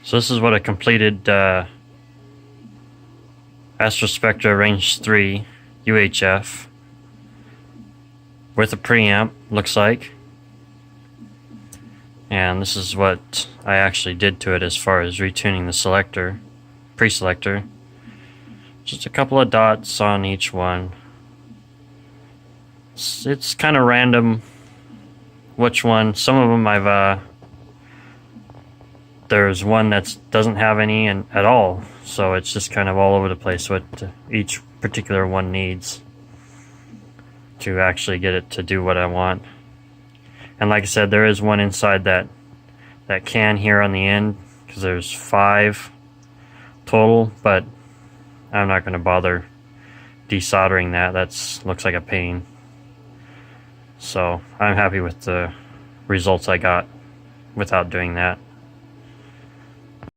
So this is what a completed Astro Spectra Range 3 UHF with a preamp looks like. And this is what I actually did to it as far as retuning the selector, preselector. Just a couple of dots on each one. It's kind of random which one. Some of them there's one that doesn't have any at all, so it's just kind of all over the place what each particular one needs to actually get it to do what I want. And like I said, there is one inside that can here on the end, because there's 5 total, but I'm not going to bother desoldering that. Looks like a pain. So I'm happy with the results I got without doing that.